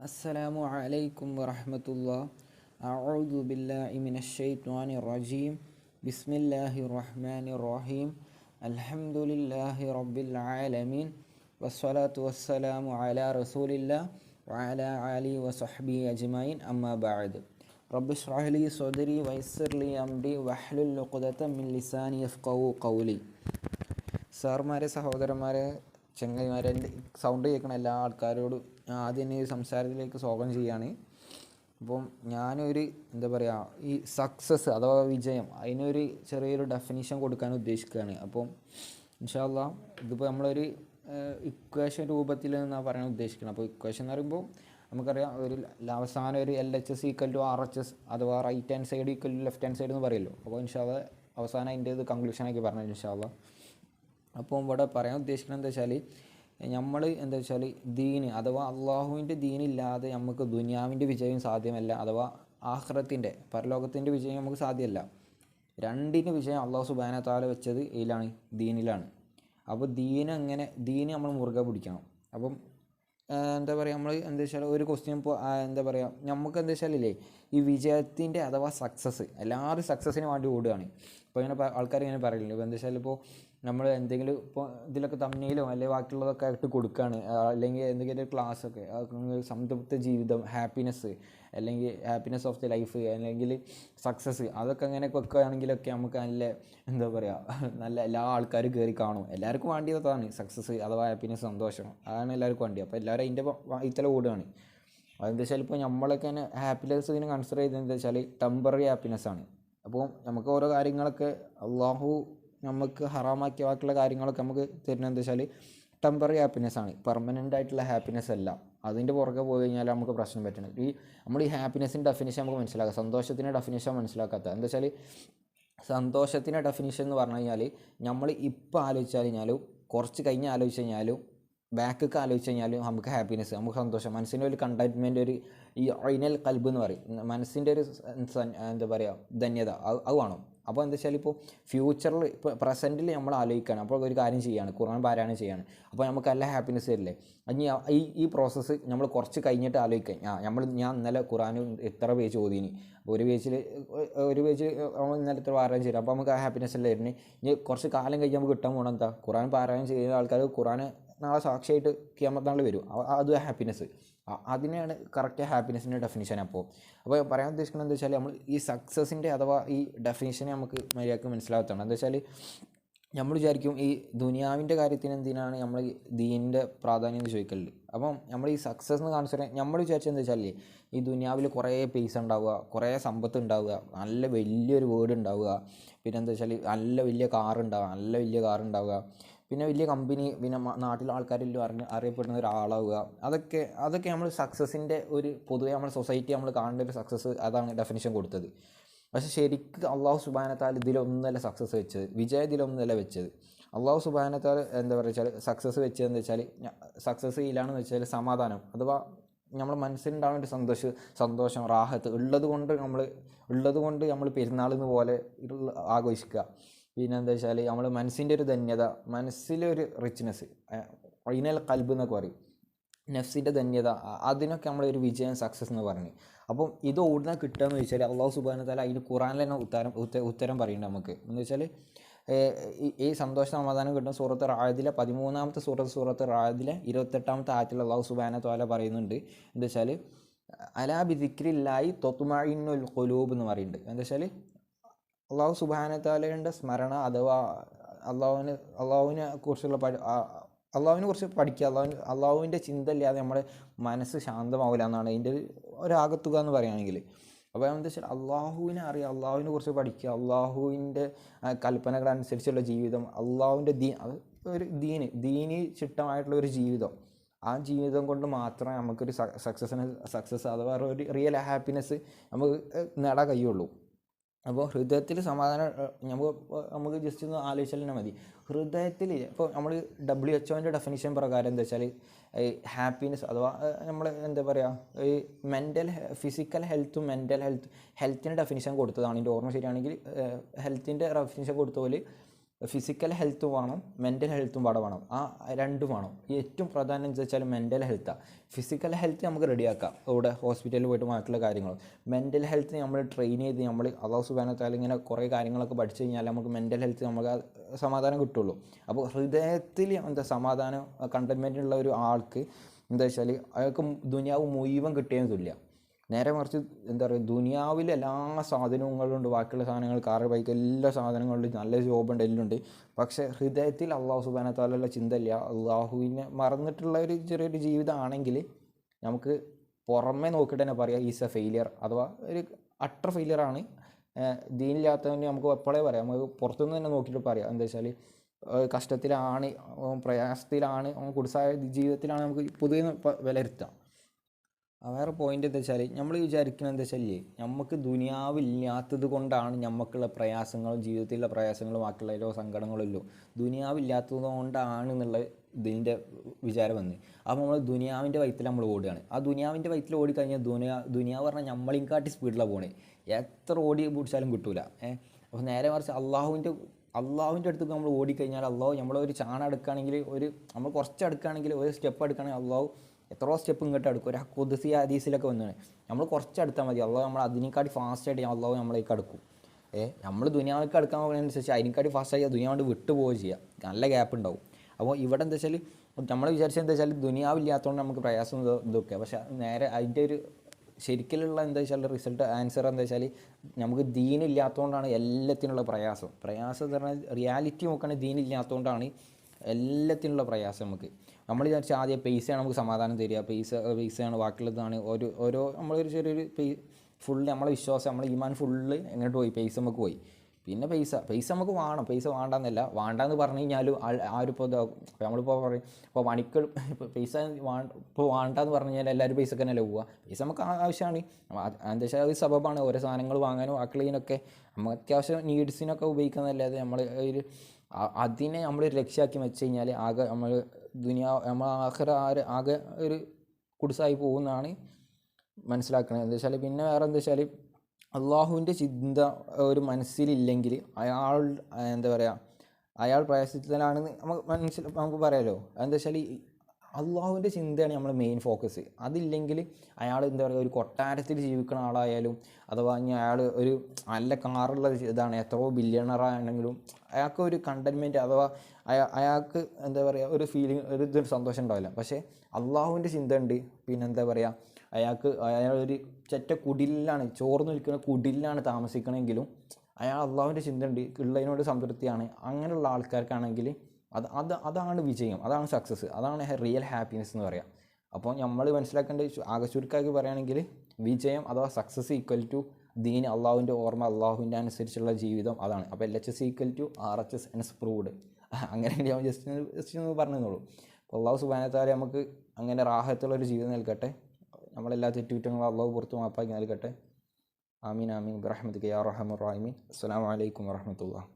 السلام عليكم ورحمة الله. أعوذ بالله من الشيطان الرجيم. بسم الله الرحمن الرحيم. الحمد لله رب العالمين والصلاة والسلام على رسول الله وعلى آله وصحبه أجمعين. أما بعد رب اشرح لي صدري ويسر لي أمري واحلل عقدة من لساني يفقهوا قولي. സാറുമാരെ, സഹോദരന്മാരെ, ചങ്ങായിമാരെ, സൗണ്ട് കേൾക്കണ എല്ലാ ആൾക്കാരോടും ആദ്യം തന്നെ ഈ സംസാരത്തിലേക്ക് സ്വാഗതം ചെയ്യുകയാണ്. അപ്പം ഞാനൊരു ഈ സക്സസ് അഥവാ വിജയം അതിനൊരു ചെറിയൊരു ഡെഫിനിഷൻ കൊടുക്കാൻ ഉദ്ദേശിക്കുകയാണ്. അപ്പം ഇൻഷാ അല്ലാഹ് ഇതിപ്പോൾ നമ്മളൊരു ഇക്വേഷൻ രൂപത്തിൽ എന്നാണ് പറയാൻ ഉദ്ദേശിക്കുന്നത്. അപ്പോൾ ഇക്വേഷൻ എന്ന് പറയുമ്പോൾ നമുക്കറിയാം, ഒരു അവസാനം ഒരു LHS = RHS അഥവാ right hand side = left hand side എന്ന് പറയുമല്ലോ. അപ്പോൾ ഇൻഷാ അല്ലാഹ് അവസാനം അതിൻ്റെ ഇത് കൺക്ലൂഷനാക്കി പറഞ്ഞു ഇൻഷാ അല്ലാഹ്. അപ്പോൾ ഇവിടെ പറയാൻ ഉദ്ദേശിക്കുന്നത് നമ്മൾ ദീന് അഥവാ അള്ളാഹുവിൻ്റെ ദീനില്ലാതെ നമുക്ക് ദുനിയാവിൻ്റെ വിജയം സാധ്യമല്ല, അഥവാ ആഖിറത്തിൻ്റെ പരലോകത്തിൻ്റെ വിജയം നമുക്ക് സാധ്യമല്ല. രണ്ടിൻ്റെ വിജയം അള്ളാഹു സുബ്ഹാനഹു വ തആല വെച്ചത് ഇതിലാണ്, ദീനിലാണ്. അപ്പോൾ ദീന് നമ്മൾ മുറുകെ പിടിക്കണം. അപ്പം നമ്മൾ ഒരു ക്വസ്റ്റ്യൻ ഇപ്പോൾ നമുക്ക് ഈ വിജയത്തിൻ്റെ അഥവാ സക്സസ്, എല്ലാവരും സക്സസ്സിന് വേണ്ടി ഓടുകയാണ്. ഇപ്പോൾ ഇങ്ങനെ ആൾക്കാർ ഇങ്ങനെ പറയില്ല. ഇപ്പോൾ നമ്മൾ എന്തെങ്കിലും ഇപ്പോൾ ഇതിലൊക്കെ തമ്മിലോ അല്ലെങ്കിൽ ബാക്കിയുള്ളതൊക്കെ ഇട്ട് കൊടുക്കുകയാണ്, അല്ലെങ്കിൽ എന്തെങ്കിലും ക്ലാസ്സൊക്കെ സംതൃപ്ത ജീവിതം, ഹാപ്പിനെസ്, അല്ലെങ്കിൽ ഹാപ്പിനെസ് ഓഫ് ദി ലൈഫ്, അല്ലെങ്കിൽ സക്സസ്, അതൊക്കെ അങ്ങനെ വെക്കുകയാണെങ്കിലൊക്കെ നമുക്ക് നല്ല എല്ലാ ആൾക്കാരും കയറി കാണും. എല്ലാവർക്കും വേണ്ടിയതാണ് സക്സസ് അഥവാ ഹാപ്പിനെസ്, സന്തോഷം, അതാണ് എല്ലാവർക്കും വേണ്ടി. അപ്പോൾ എല്ലാവരും അതിൻ്റെ ഇത്തല ഓടുകയാണ്. ഇപ്പോൾ നമ്മളൊക്കെ തന്നെ ഹാപ്പിനെസ് ഇതിനെ കൺസിഡർ ചെയ്തത് ടെമ്പററി ഹാപ്പിനെസ് ആണ്. അപ്പോൾ നമുക്ക് ഓരോ കാര്യങ്ങളൊക്കെ അള്ളാഹു നമുക്ക് ഹറാമാക്കിയ ബാക്കിയുള്ള കാര്യങ്ങളൊക്കെ നമുക്ക് തരുന്നത് ടെമ്പററി ഹാപ്പിനെസ് ആണ്, പെർമനൻ്റ് ആയിട്ടുള്ള ഹാപ്പിനെസ് അല്ല. അതിൻ്റെ പുറകെ പോയി കഴിഞ്ഞാൽ നമുക്ക് പ്രശ്നം പറ്റണം. നമ്മൾ ഈ ഹാപ്പിനെസ്സിൻ്റെ ഡെഫിനിഷൻ നമുക്ക് മനസ്സിലാക്കാം, സന്തോഷത്തിൻ്റെ ഡെഫിനിഷൻ മനസ്സിലാക്കാത്ത. സന്തോഷത്തിൻ്റെ ഡെഫിനിഷൻ എന്ന് പറഞ്ഞു കഴിഞ്ഞാൽ നമ്മൾ ഇപ്പോൾ ആലോചിച്ച് കഴിഞ്ഞാലും കുറച്ച് കഴിഞ്ഞ് ആലോചിച്ച് കഴിഞ്ഞാലും ബാക്കൊക്കെ ആലോചിച്ച് കഴിഞ്ഞാലും നമുക്ക് ഹാപ്പിനെസ്, നമുക്ക് സന്തോഷം, മനസ്സിൻ്റെ ഒരു കണ്ടൻറ്റ്മെൻ്റ്, ഒരു ഈ ഐനൽ കൽബ് എന്ന് പറയും, മനസ്സിൻ്റെ ഒരു ധന്യത, അത് വേണം. അപ്പോൾ ഇപ്പോൾ ഫ്യൂച്ചറിൽ ഇപ്പോൾ പ്രസൻറ്റിൽ നമ്മൾ ആലോചിക്കുകയാണ്, അപ്പോൾ ഒരു കാര്യം ചെയ്യുകയാണ്, ഖുർആൻ പാരായണം ചെയ്യാണ്, അപ്പോൾ നമുക്ക് നല്ല ഹാപ്പിനെസ് വരില്ലേ. ഈ പ്രോസസ്സ് നമ്മൾ കുറച്ച് കഴിഞ്ഞിട്ട് ആലോചിക്കാം, ഞാൻ ഇന്നലെ ഖുർആൻ എത്ര പേജ് ഓതിനി, ഒരു പേജിൽ ഇന്നലെ എത്ര പാരായണം ചെയ്യും, അപ്പോൾ നമുക്ക് ആ ഹാപ്പിനെസ് അല്ലേ വരുന്നത്. ഇനി കുറച്ച് കാലം കഴിഞ്ഞ് നമുക്ക് കിട്ടാൻ പോകണം ഖുർആൻ പാരായണം ചെയ്യുന്ന ആൾക്കാർ ഖുർആൻ നാളെ സാക്ഷിയായിട്ട് ഖിയാമത്ത് നാൾ വരും, അത് ഹാപ്പിനെസ്. അതിനെയാണ് കറക്റ്റ് ഹാപ്പിനെസ്സിൻ്റെ ഡെഫിനിഷൻ. അപ്പോൾ പറയാൻ ഉദ്ദേശിക്കുന്നത് നമ്മൾ ഈ സക്സസിൻ്റെ അഥവാ ഈ ഡെഫിനിഷനെ നമുക്ക് മര്യാദക്ക് മനസ്സിലാകത്താണ്. നമ്മൾ വിചാരിക്കും ഈ ദുനിയാവിൻ്റെ കാര്യത്തിന് എന്തിനാണ് നമ്മൾ ദീനിൻ്റെ പ്രാധാന്യം എന്ന് ചോദിക്കലുണ്ട്. അപ്പം നമ്മൾ ഈ സക്സസ് എന്ന് കാണിച്ചാൽ നമ്മൾ വിചാരിച്ചത് ഈ ദുനിയാവിൽ കുറേ പൈസ ഉണ്ടാവുക, കുറേ സമ്പത്ത് ഉണ്ടാവുക, നല്ല വലിയൊരു വീട് ഉണ്ടാവുക, പിന്നെ നല്ല വലിയ കാർ ഉണ്ടാവുക, പിന്നെ വലിയ കമ്പനി, പിന്നെ നാട്ടിലെ ആൾക്കാരെല്ലാം അറിയപ്പെടുന്ന ഒരാളാവുക, അതൊക്കെ നമ്മൾ സക്സസിൻ്റെ ഒരു പൊതുവെ നമ്മൾ സൊസൈറ്റി നമ്മൾ കാണേണ്ട ഒരു സക്സസ്, അതാണ് ഡെഫിനിഷൻ കൊടുത്തത്. പക്ഷേ ശരിക്കും അള്ളാഹു സുബ്ഹാനഹു വ തആല ഇതിലൊന്നല്ല സക്സസ് വെച്ചത്, വിജയം ഇതിലൊന്നല്ല വെച്ചത്. അള്ളാഹു സുബ്ഹാനഹു വ തആല സക്സസ് വെച്ചതെന്ന് സക്സസ് ഇതിലാണെന്ന് വെച്ചാൽ സമാധാനം, അഥവാ നമ്മുടെ മനസ്സിലുണ്ടാകുന്ന ഒരു സന്തോഷം, റാഹത്ത് ഉള്ളത് കൊണ്ട് നമ്മൾ പെരുന്നാളിന്ന് പോലെ ആഘോഷിക്കുക. പിന്നെ നമ്മൾ മനസ്സിൻ്റെ ഒരു ധന്യത, മനസ്സിലൊരു റിച്ച്നെസ്, ഐനൽ കൽബ് എന്നൊക്കെ പറയും, നഫ്സിൻ്റെ ധന്യത, അതിനൊക്കെ നമ്മളൊരു വിജയം, സക്സസ് എന്ന് പറഞ്ഞു. അപ്പം ഇത് ഓടുന്ന കിട്ടുകയെന്ന് വെച്ചാൽ അള്ളാഹു സുബ്ഹാനഹു വ തആല അതിന് ഖുർആനിൽ തന്നെ ഉത്തരം പറയുന്നുണ്ട് നമുക്ക്. എന്ന് ഈ സന്തോഷ സമാധാനം കിട്ടുന്ന സൂറത്ത് റാഅദിലെ 13ാമത്തെ സൂറത്ത് റാഅദിലെ 28ാമത്തെ ആയത്തിൽ അള്ളാഹു സുബ്ഹാനഹു വ തആല പറയുന്നുണ്ട്, അലാ ബിദിക്രില്ലാഹി തത്മഇന്നുൽ ഖുലൂബ് എന്ന് പറയുന്നുണ്ട്. അള്ളാഹു സുബ്ഹാനഹു വ തആലയുടെ സ്മരണ അഥവാ അള്ളാഹുവിനെ കുറിച്ച് പഠിക്കുക, അള്ളാഹുവിൻ്റെ ചിന്ത ഇല്ലാതെ നമ്മുടെ മനസ്സ് ശാന്തമാവില്ല എന്നാണ് അതിൻ്റെ ഒരാകത്തുക എന്ന് പറയുകയാണെങ്കിൽ. അപ്പോൾ അള്ളാഹുവിനെ അറിയുക, അള്ളാഹുവിനെ കുറിച്ച് പഠിക്കുക, അള്ളാഹുവിൻ്റെ കൽപ്പനകളനുസരിച്ചുള്ള ജീവിതം, അള്ളാഹുവിൻ്റെ ഒരു ദീനി ചിട്ടമായിട്ടുള്ള ഒരു ജീവിതം, ആ ജീവിതം കൊണ്ട് മാത്രമേ നമുക്കൊരു സക്സസ് അഥവാ ഒരു റിയൽ ഹാപ്പിനെസ് നമുക്ക് നേടാൻ കഴിയുള്ളൂ. അപ്പോൾ ഹൃദയത്തിൽ സമാധാനം നമുക്ക് ജസ്റ്റ് ഒന്ന് ആലോചിച്ചാൽ തന്നെ മതി. ഹൃദയത്തിൽ ഇപ്പോൾ നമ്മൾ WHO ഡെഫിനിഷൻ പ്രകാരം ഹാപ്പിനെസ് അഥവാ നമ്മൾ ഈ ഫിസിക്കൽ ഹെൽത്തും മെൻ്റൽ ഹെൽത്തിൻ്റെ ഡെഫിനിഷൻ കൊടുത്തതാണ്. എൻ്റെ ഓർമ്മ ശരിയാണെങ്കിൽ ഹെൽത്തിൻ്റെ ഡെഫിനിഷൻ കൊടുത്ത പോലെ ഫിസിക്കൽ ഹെൽത്തും വേണം, മെൻ്റൽ ഹെൽത്തും പാടെ വേണം. ആ രണ്ടും വേണം. ഏറ്റവും പ്രധാനം എന്താ വെച്ചാൽ മെൻ്റൽ ഹെൽത്താണ്. ഫിസിക്കൽ ഹെൽത്ത് നമുക്ക് റെഡിയാക്കാം ഇവിടെ ഹോസ്പിറ്റലിൽ പോയിട്ട് മറ്റുള്ള കാര്യങ്ങൾ. മെൻ്റൽ ഹെൽത്ത് നമ്മൾ ട്രെയിൻ ചെയ്ത് നമ്മൾ അല്ലാഹു സുബ്ഹാനഹു വ തആല ഇങ്ങനെ കുറേ കാര്യങ്ങളൊക്കെ പഠിച്ചു കഴിഞ്ഞാൽ നമുക്ക് മെൻ്റൽ ഹെൽത്ത് നമുക്ക് സമാധാനം കിട്ടുള്ളൂ. അപ്പോൾ ഹൃദയത്തിൽ എന്താ സമാധാനം കണ്ടൻമെൻ്റ് ഉള്ള ഒരു ആൾക്ക് എന്താ വെച്ചാൽ അയാൾക്ക് ദുനിയാവ് മുഴുവൻ കിട്ടിയതിന് തുല്യ. നേരെ മറിച്ച് എന്താ പറയുക, ദുനിയാവിൽ എല്ലാ സാധനങ്ങളും ഉണ്ട്, ബാക്കിയുള്ള സാധനങ്ങൾ കാറ് ബൈക്ക് എല്ലാ സാധനങ്ങളുണ്ട്, നല്ല ജോബുണ്ട്, എല്ലാം ഉണ്ട്. പക്ഷേ ഹൃദയത്തിൽ അള്ളാഹു സുബ്ഹാനഹു വ തആലയുള്ള ചിന്തയില്ല, അള്ളാഹുവിനെ മറന്നിട്ടുള്ള ഒരു ചെറിയൊരു ജീവിതമാണെങ്കിൽ നമുക്ക് പുറമെ നോക്കിയിട്ട് തന്നെ പറയാം ഈസ് എ ഫെയിലിയർ, അഥവാ ഒരു അട്ടർ ഫെയിലിയറാണ്. ദീനില്ലാത്തതിന് നമുക്ക് എപ്പോഴേ പറയാം, നമുക്ക് പുറത്തുനിന്ന് തന്നെ നോക്കിയിട്ട് പറയാം. എന്താ വെച്ചാൽ കഷ്ടത്തിലാണ്, പ്രയാസത്തിലാണ്, കുടുസായ ജീവിതത്തിലാണ് നമുക്ക് പൊതുവെ വിലയിരുത്താം. വേറെ പോയിൻ്റ് എന്താ വെച്ചാൽ നമ്മൾ വിചാരിക്കുന്നത് എന്താ വെച്ചാൽ നമുക്ക് ദുനിയാവില്ലാത്തത് കൊണ്ടാണ് നമുക്കുള്ള പ്രയാസങ്ങളും ജീവിതത്തിലുള്ള പ്രയാസങ്ങളും ബാക്കിയുള്ള ഓരോ സങ്കടങ്ങളില്ലോ ദുനിയാവില്ലാത്തത് കൊണ്ടാണ് എന്നുള്ള ഇതിൻ്റെ വിചാരം വന്ന്. അപ്പോൾ നമ്മൾ ദുനിയാവിൻ്റെ വയറ്റിൽ നമ്മൾ ഓടുകയാണ്. ആ ദുനിയാവിൻ്റെ വയറ്റിൽ ഓടിക്കഴിഞ്ഞാൽ ദുനിയാവ് പറഞ്ഞാൽ നമ്മളെയും കാട്ടി സ്പീഡിലാണ് പോണേ. എത്ര ഓടി പിടിച്ചാലും കിട്ടൂല. അപ്പോൾ നേരെ മറിച്ച് അള്ളാഹുവിൻ്റെ അടുത്തേക്ക് നമ്മൾ ഓടിക്കഴിഞ്ഞാൽ അള്ളാഹു നമ്മളൊരു ചാണം എടുക്കുകയാണെങ്കിൽ, നമ്മൾ കുറച്ച് എടുക്കുകയാണെങ്കിൽ, ഒരു സ്റ്റെപ്പ് എടുക്കുകയാണെങ്കിൽ അള്ളാഹു എത്രയോ സ്റ്റെപ്പ് ഇങ്ങോട്ട് എടുക്കും. ഒരു ഖുദ്സി ഹദീസിലൊക്കെ വന്നതാണ്, നമ്മൾ കുറച്ച് അടുത്താൽ മതി അള്ളാഹു നമ്മൾ അതിനേക്കാട്ടി ഫാസ്റ്റായിട്ട് അള്ളാഹു നമ്മളേക്ക് അടുക്കും. നമ്മൾ ദുനിയാവിലേക്ക് അടുക്കാൻ പോകുന്നതിനനുസരിച്ച് അതിനേക്കാട്ടി ഫാസ്റ്റായി ദുനിയാവിൻ്റെ വിട്ടു പോവുകയും ചെയ്യാം, നല്ല ഗ്യാപ്പ് ഉണ്ടാവും. അപ്പോൾ ഇവിടെ എന്താ വെച്ചാൽ നമ്മൾ വിചാരിച്ചത് എന്താ വെച്ചാൽ ദുനിയാവില്ലാത്തതുകൊണ്ട് നമുക്ക് പ്രയാസം ഇതൊക്കെ, പക്ഷേ നേരെ അതിൻ്റെ ഒരു ശരിക്കലുള്ള എന്താ വെച്ചാൽ റിസൾട്ട് ആൻസർ എന്താ വെച്ചാൽ നമുക്ക് ദീനില്ലാത്തതുകൊണ്ടാണ് എല്ലാത്തിനുള്ള പ്രയാസം എന്ന് പറഞ്ഞാൽ റിയാലിറ്റി നോക്കുകയാണെങ്കിൽ ദീനില്ലാത്തതുകൊണ്ടാണ് എല്ലാത്തിനുള്ള പ്രയാസം. നമ്മൾ വിചാരിച്ചാൽ ആദ്യം പൈസയാണ് നമുക്ക് സമാധാനം തരിക, പൈസയാണ് ബാക്കിയുള്ളതാണ് ഓരോ നമ്മളൊരു ചെറിയൊരു ഫുള്ള് നമ്മളെ വിശ്വാസം, നമ്മളെ ഈമാൻ ഫുള്ള് എങ്ങോട്ട് പോയി, പൈസ നമുക്ക് പോയി. പിന്നെ പൈസ നമുക്ക് വേണം, പൈസ വേണ്ടെന്നല്ല, വേണ്ടെന്ന് പറഞ്ഞു കഴിഞ്ഞാലും ആരിപ്പോൾ ഇതാകും. അപ്പോൾ നമ്മളിപ്പോൾ പറയും, ഇപ്പോൾ മണിക്കൾ പൈസ ഇപ്പോൾ വേണ്ടെന്ന് പറഞ്ഞു കഴിഞ്ഞാൽ എല്ലാവരും പൈസക്ക് തന്നെയല്ലേ പോവുക. പൈസ നമുക്ക് ആവശ്യമാണ്, എന്താ വെച്ചാൽ അത് സബബാണ് ഓരോ സാധനങ്ങൾ വാങ്ങാനും ബാക്കിയുള്ളതിനൊക്കെ നമ്മൾ അത്യാവശ്യം നീഡ്സിനൊക്കെ ഉപയോഗിക്കുന്നതല്ലാതെ നമ്മൾ അതിനെ നമ്മളൊരു ലക്ഷ്യമാക്കി വെച്ച് കഴിഞ്ഞാൽ ആകെ നമ്മൾ ആഖിറ ആകെ ഒരു കുടുസായി പോകുന്നതാണ് മനസ്സിലാക്കുന്നത്. എന്താ വെച്ചാൽ പിന്നെ വേറെ എന്താ വെച്ചാൽ അള്ളാഹുവിൻ്റെ ചിന്ത ഒരു മനസ്സിലില്ലെങ്കിൽ എന്താ പറയുക, അയാൾ പ്രയാസത്തിലാണെന്ന് നമുക്ക് പറയാമല്ലോ. എന്താ വെച്ചാൽ അള്ളാഹുവിൻ്റെ ചിന്തയാണ് നമ്മൾ മെയിൻ ഫോക്കസ്. അതില്ലെങ്കിൽ അയാൾ എന്താ പറയുക, ഒരു കൊട്ടാരത്തിൽ ജീവിക്കുന്ന ആളായാലും അഥവാ ഇനി അയാൾ ഒരു നല്ല കാറുള്ള ഇതാണ്, എത്രയോ ബില്യണറാണെങ്കിലും അയാൾക്ക് ഒരു കണ്ടൻമെൻറ്റ് അഥവാ അയാൾക്ക് എന്താ പറയുക ഒരു ഫീലിംഗ്, ഇതൊരു സന്തോഷം ഉണ്ടാവില്ല. പക്ഷേ അള്ളാഹുവിൻ്റെ ചിന്ത ഉണ്ട്. പിന്നെ എന്താ പറയുക, അയാളൊരു കുടിലാണ്, ചോർന്ന് നിൽക്കുന്ന കുടിലാണ് താമസിക്കണമെങ്കിലും അയാൾ അള്ളാഹുവിൻ്റെ ചിന്ത ഉണ്ട്, ഉള്ളതിനോട് സംതൃപ്തിയാണ്. അങ്ങനെയുള്ള ആൾക്കാർക്കാണെങ്കിൽ അതാണ് വിജയം, അതാണ് സക്സസ്, അതാണ് റിയൽ ഹാപ്പിനെസ് എന്ന് പറയാം. അപ്പോൾ നമ്മൾ മനസ്സിലാക്കേണ്ട ആകെ ചുരുക്കമാക്കി പറയുകയാണെങ്കിൽ വിജയം അഥവാ സക്സസ് ഈക്വൽ ടു ദീൻ, അള്ളാഹുവിൻ്റെ ഓർമ്മ, അള്ളാഹുവിൻ്റെ അനുസരിച്ചുള്ള ജീവിതം, അതാണ്. അപ്പോൾ LHS equal to RHS and proved. അങ്ങനെ ഞാൻ ജസ്റ്റ് ഒന്ന് പറഞ്ഞോളൂ. അപ്പോൾ അള്ളാഹു സുബ്ഹാനഹു വ തആല നമുക്ക് അങ്ങനെ റാഹത്തുള്ളൊരു ജീവിതം നൽകട്ടെ. നമ്മളെല്ലാ തെറ്റുകുറ്റങ്ങളും അള്ളാഹു പുറത്ത് മാപ്പാക്കി നൽകട്ടെ. ആമീൻ ആമീൻ ബിറഹ്മതിക യാ അർഹമർ റഹീമീൻ. അസ്സലാമു അലൈക്കും വറഹ്മത്തുള്ളാഹി.